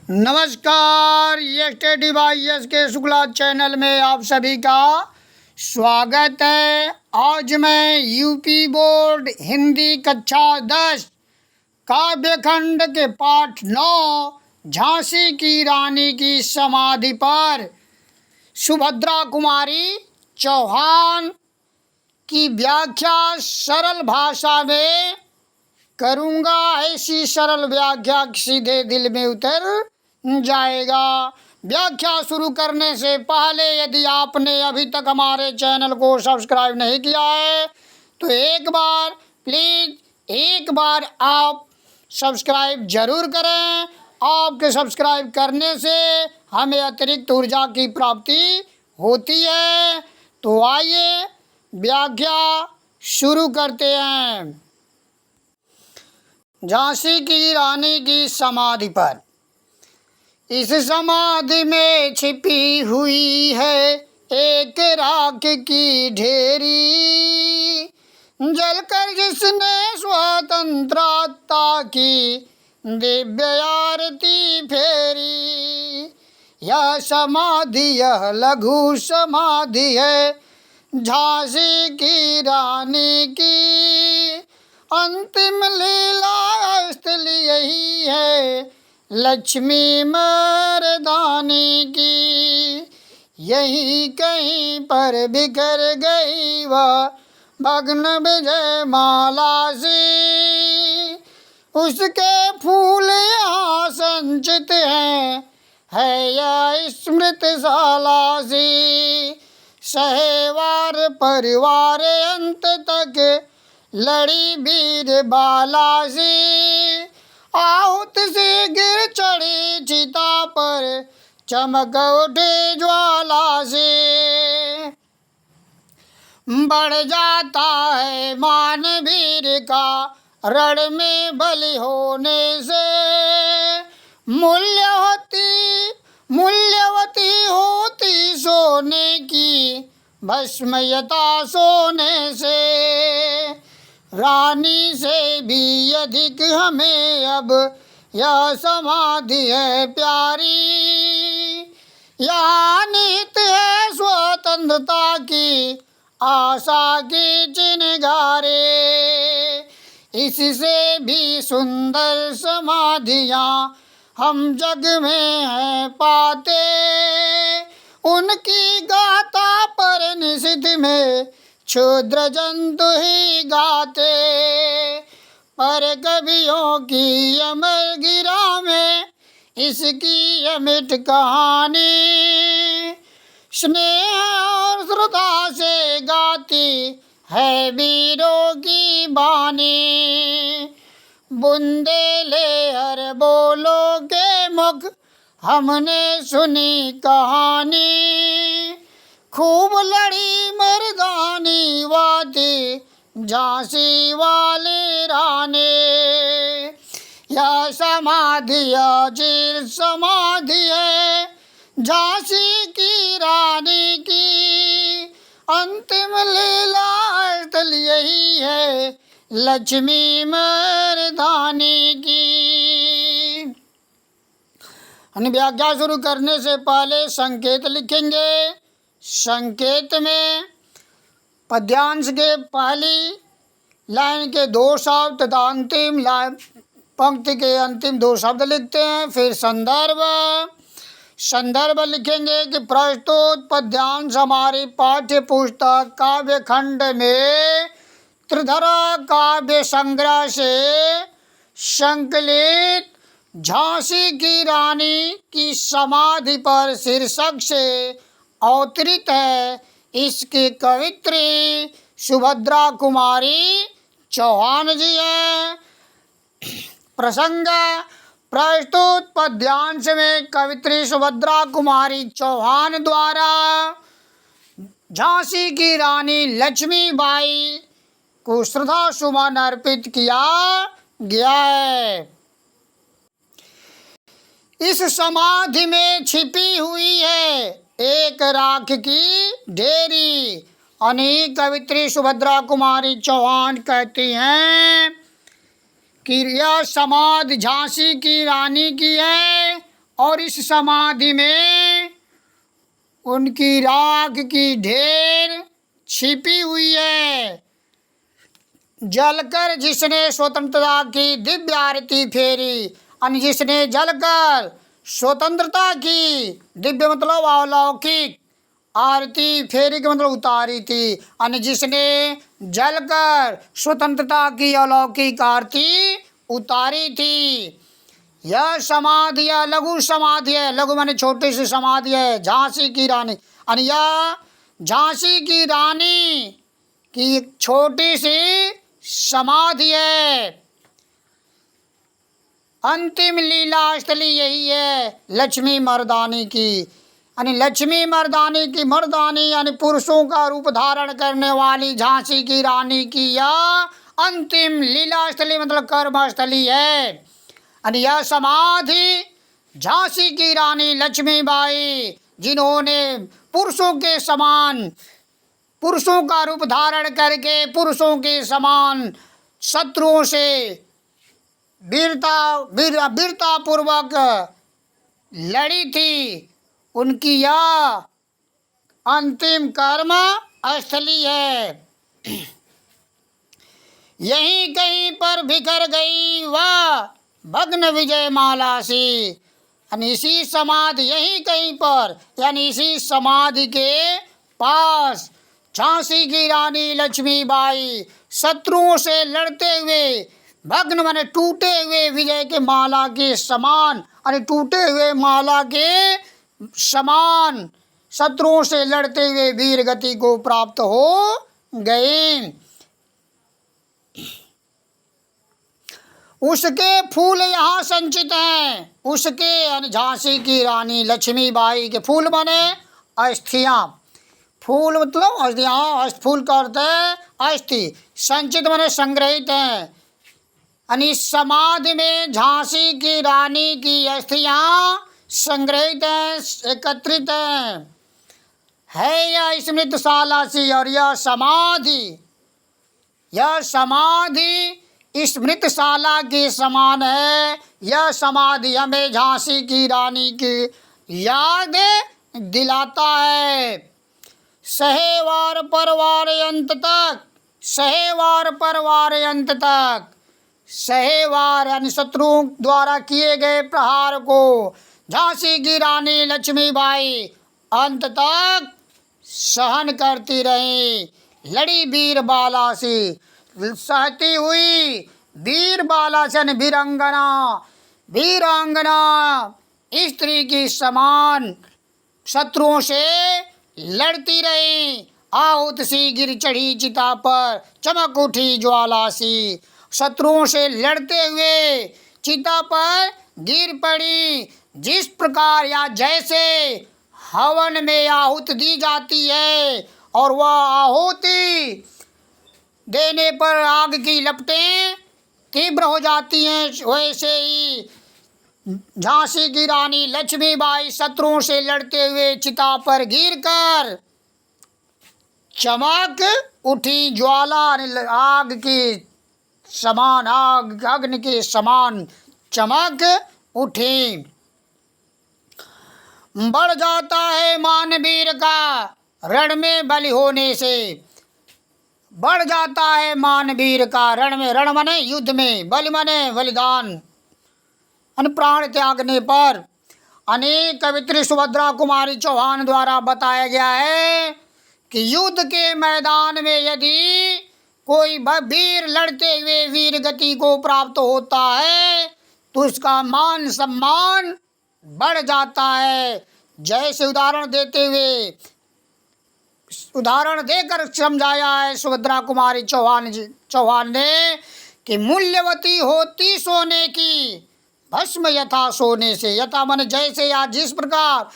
नमस्कार, ये study by S के शुक्ला चैनल में आप सभी का स्वागत है। आज मैं यूपी बोर्ड हिंदी कक्षा 10 काव्यखंड के पाठ 9 झांसी की रानी की समाधि पर सुभद्रा कुमारी चौहान की व्याख्या सरल भाषा में करूँगा। ऐसी सरल व्याख्या सीधे दिल में उतर जाएगा। व्याख्या शुरू करने से पहले यदि आपने अभी तक हमारे चैनल को सब्सक्राइब नहीं किया है तो एक बार आप सब्सक्राइब ज़रूर करें। आपके सब्सक्राइब करने से हमें अतिरिक्त ऊर्जा की प्राप्ति होती है। तो आइए व्याख्या शुरू करते हैं। झांसी की रानी की समाधि पर। इस समाधि में छिपी हुई है एक राख की ढेरी, जलकर जिसने स्वतंत्रता की दिव्य आरती फेरी। यह समाधि यह लघु समाधि है झांसी की रानी की। अंतिम लीला स्थल यही है लक्ष्मी मर्दानी की। यही कहीं पर बिखर गई वह भग्न विजय माला सी। उसके फूल यहाँ संचित है यह स्मृतिशाला सी। सहेवार परिवार अंत तक लड़ी वीर बालासी। आहुत से गिर चढ़ी चिता पर चमक उठे ज्वाला से। बढ़ जाता है मान वीर का रण में बलि होने से। मूल्यवती होती सोने की भस्मयता सोने से। रानी से भी अधिक हमें अब यह समाधि है प्यारी। यहाँ निहित है स्वतंत्रता की आशा की चिनगारे। इससे भी सुंदर समाधियाँ हम जग में हैं पाते। उनकी गाथा पर निशिथ में क्षुद्र जंतु ही गाते। पर कवियों की अमर गिरा में इसकी अमिट कहानी। स्नेह और श्रद्धा से गाती है वीरों की बानी। बुंदेले हर बोलो के मुख हमने सुनी कहानी। खूब लड़ी मर्दानी वाती झांसी वाली रानी। यह समाधि चिर समाधि है झांसी की रानी की। अंतिम लीला स्थल यही है लक्ष्मी मर्दानी की। व्याख्या शुरू करने से पहले संकेत लिखेंगे। संकेत में पद्यांश के पहली लाइन के 2 शब्द तथा अंतिम लाइन पंक्ति के अंतिम 2 शब्द लिखते हैं। फिर संदर्भ लिखेंगे कि प्रस्तुत पद्यांश हमारी पाठ्य पुस्तक काव्यखंड में त्रिधरा काव्य संग्रह से संकलित झांसी की रानी की समाधि पर शीर्षक से अवतरित है। इसकी कवित्री सुभद्रा कुमारी चौहान जी है। प्रसंग प्रस्तुत पद्यांश में कवित्री सुभद्रा कुमारी चौहान द्वारा झांसी की रानी लक्ष्मीबाई को श्रद्धा सुमन अर्पित किया गया है। इस समाधि में छिपी हुई है एक राख की ढेरी। अनेक कवित्री सुभद्रा कुमारी चौहान कहती हैं कि यह समाधि झांसी की रानी की है और इस समाधि में उनकी राख की ढेर छिपी हुई है। जलकर जिसने स्वतंत्रता की दिव्य आरती फेरी, और जिसने जलकर स्वतंत्रता की दिव्य मतलब अलौकिक आरती फेरी के मतलब उतारी थी, और जिसने जलकर स्वतंत्रता की अलौकिक आरती उतारी थी। यह समाधि है, लघु समाधि है, लघु माने छोटी सी समाधि है, झांसी की रानी। और यह झांसी की रानी की एक छोटी सी समाधि है। अंतिम लीला स्थली यही है लक्ष्मी मर्दानी की, यानी लक्ष्मी मर्दानी की मर्दानी यानी पुरुषों का रूप धारण करने वाली झांसी की रानी की यह अंतिम लीला स्थली मतलब कर्मस्थली है। और यह समाधि झांसी की रानी लक्ष्मीबाई, जिन्होंने पुरुषों के समान पुरुषों का रूप धारण करके पुरुषों के समान शत्रुओं से वीरता पूर्वक लड़ी थी, उनकी यह अंतिम कर्म स्थली है। यहीं कहीं पर बिखर गई वह भग्न विजय माला सी। यानी इसी समाधि यहीं कहीं पर यानी इसी समाधि के पास झांसी की रानी लक्ष्मीबाई शत्रुओं से लड़ते हुए भग्न माने टूटे हुए विजय के माला के समान, यानी टूटे हुए माला के समान शत्रुओं से लड़ते हुए वीर गति को प्राप्त हो गए। उसके फूल यहाँ संचित हैं। उसके यानी झांसी की रानी लक्ष्मीबाई के फूल माने अस्थियाँ, फूल मतलब अस्थियाँ, फूल का अर्थ है अस्थि, संचित माने संग्रहित हैं। यानी इस समाधि में झांसी की रानी की अस्थियाँ संग्रहित हैं, एकत्रित हैं। है यह स्मृतशाला सी, और यह समाधि स्मृतशाला के समान है। यह समाधि हमें झांसी की रानी की याद दिलाता है। सहेवार परवार अंत तक, सहेवार परवार अंत तक, सहेवार यानी शत्रुओं द्वारा किए गए प्रहार को झांसी की रानी लक्ष्मीबाई अंत तक सहन करती रही। लड़ी वीर बाला से, सहती हुई वीर बाला से वीरांगना स्त्री की समान शत्रुओं से लड़ती रही। आहुत सी गिर चढ़ी चिता पर, चमक उठी ज्वाला सी। शत्रुओं से लड़ते हुए चिता पर गिर पड़ी। जिस प्रकार या जैसे हवन में आहुत दी जाती है और वह आहुति देने पर आग की लपटें तीव्र हो जाती हैं, वैसे ही झांसी की रानी लक्ष्मीबाई शत्रुओं से लड़ते हुए चिता पर गिरकर चमक उठी ज्वाला, आग की समान, आग अग्नि के समान चमक उठी। बढ़ जाता है मान वीर का रण में बलि होने से, बढ़ जाता है मान वीर का रण में, रण माने युद्ध में, बलि माने बलिदान, प्राण त्यागने पर। अनेक कवित्री सुभद्रा कुमारी चौहान द्वारा बताया गया है कि युद्ध के मैदान में यदि कोई वीर लड़ते हुए वीर गति को प्राप्त होता है तो उसका मान सम्मान बढ़ जाता है। जैसे उदाहरण देकर समझाया है सुभद्रा कुमारी चौहान ने कि मूल्यवती होती सोने की भस्म यथा सोने से, यथा माने जैसे या जिस प्रकार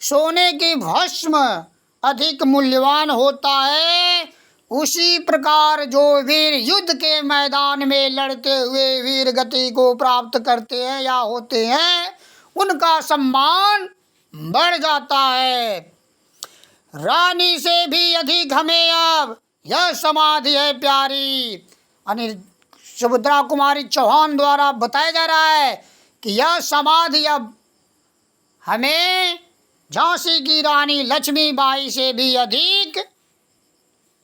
सोने की भस्म अधिक मूल्यवान होता है, उसी प्रकार जो वीर युद्ध के मैदान में लड़ते हुए वीर गति को प्राप्त करते हैं या होते हैं, उनका सम्मान बढ़ जाता है। रानी से भी अधिक हमें अब यह समाधि है प्यारी। सुभद्रा कुमारी चौहान द्वारा बताया जा रहा है कि यह समाधि अब हमें झांसी की रानी लक्ष्मीबाई से भी अधिक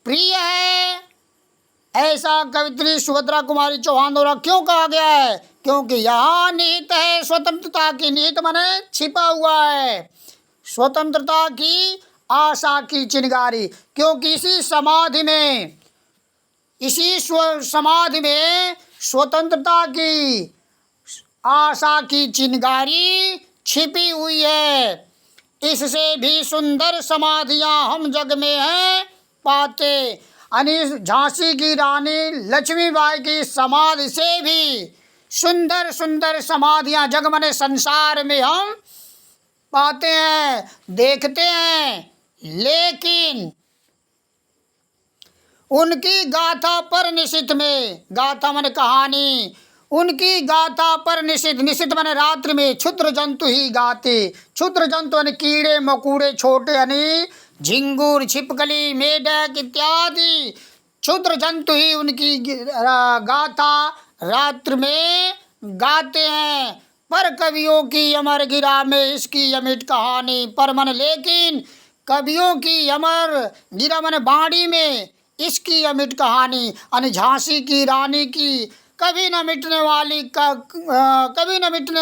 प्रिय है। ऐसा कवित्री सुभद्रा कुमारी चौहान द्वारा क्यों कहा गया है? क्योंकि यहाँ निहित है स्वतंत्रता की, निहित माने छिपा हुआ है स्वतंत्रता की आशा की चिंगारी। क्योंकि इसी समाधि में स्वतंत्रता की आशा की चिंगारी छिपी हुई है। इससे भी सुंदर समाधियां हम जग में हैं पाते। यानी झांसी की रानी लक्ष्मीबाई की समाधि से भी सुंदर सुंदर समाधियां जग माने संसार में हम पाते हैं, देखते हैं। लेकिन उनकी गाथा पर निशित में, गाथा माने कहानी, उनकी गाथा पर निशित माने रात्रि में क्षुद्र जंतु ही गाते। क्षुद्र जंतु यानी कीड़े मकोड़े छोटे, यानी झिंगुर छिपकली मेढक इत्यादि क्षुद्र जंतु ही उनकी गाथा रात्रि में गाते हैं। पर कवियों की अमर गिरा में इसकी अमिट कहानी पर मन, लेकिन कवियों की अमर गिरा मन बाणी में इसकी अमिट कहानी, यानी झांसी की रानी की कभी न मिटने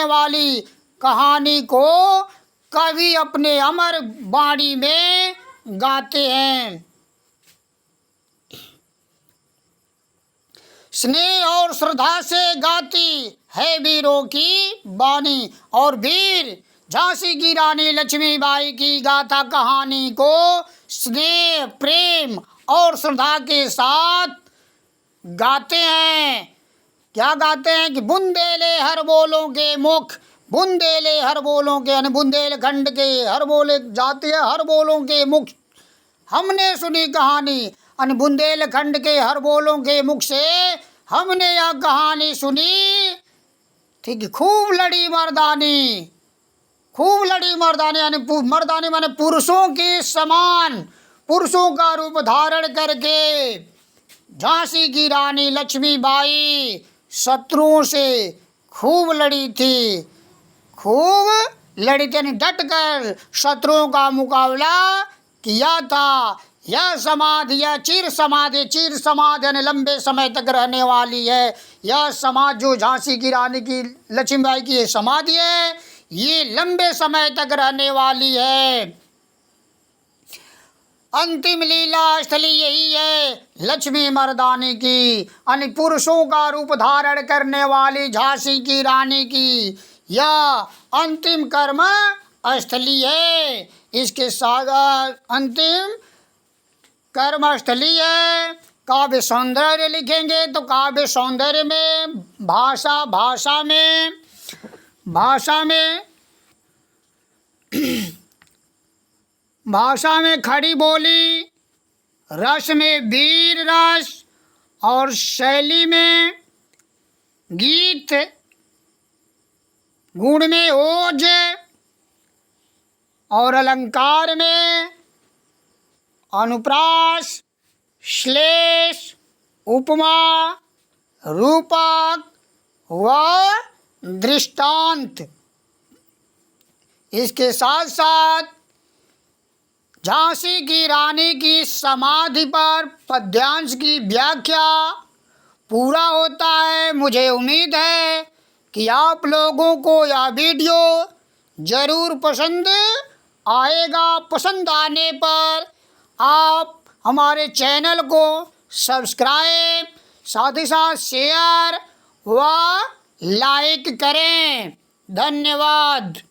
वाली कहानी को कवि अपने अमर बाणी में गाते हैं। स्नेह और श्रद्धा से गाती है वीरों की बानी, और वीर झांसी की रानी लक्ष्मीबाई की गाथा कहानी को स्नेह प्रेम और श्रद्धा के साथ गाते हैं। क्या गाते हैं कि बुंदेले हर बोलों के मुख, बुंदेले हर बोलों के यानी बुंदेलखंड के हर बोले जाते हैं, हर बोलों के मुख हमने सुनी कहानी, यानी बुंदेलखंड के हर बोलों के मुख से हमने यह कहानी सुनी। ठीक, खूब लड़ी मर्दानी यानी मर्दानी माने पुरुषों के समान, पुरुषों का रूप धारण करके झांसी की रानी लक्ष्मीबाई शत्रुओं से खूब लड़ी थी, यानी डट कर शत्रुओं का मुकाबला किया था। यह समाधि, यह चिर समाधि यानी लंबे समय तक रहने वाली है। यह समाधि जो झांसी की रानी की लक्ष्मीबाई की समाधि है, ये लंबे समय तक रहने वाली है। अंतिम लीला स्थली यही है लक्ष्मी मर्दानी की, यानी पुरुषों का रूप धारण करने वाली झांसी की रानी की यह अंतिम कर्म स्थली है। इसके साथ अंतिम कर्मस्थली है। काव्य सौंदर्य लिखेंगे तो काव्य सौंदर्य में भाषा में खड़ी बोली, रस में वीर रस और शैली में गीत, गुण में ओज और अलंकार में अनुप्रास, श्लेष, उपमा, रूपक व दृष्टांत। इसके साथ साथ झांसी की रानी की समाधि पर पद्यांश की व्याख्या पूरा होता है। मुझे उम्मीद है कि आप लोगों को यह वीडियो ज़रूर पसंद आएगा। पसंद आने पर आप हमारे चैनल को सब्सक्राइब, साथ ही साथ शेयर व लाइक करें। धन्यवाद।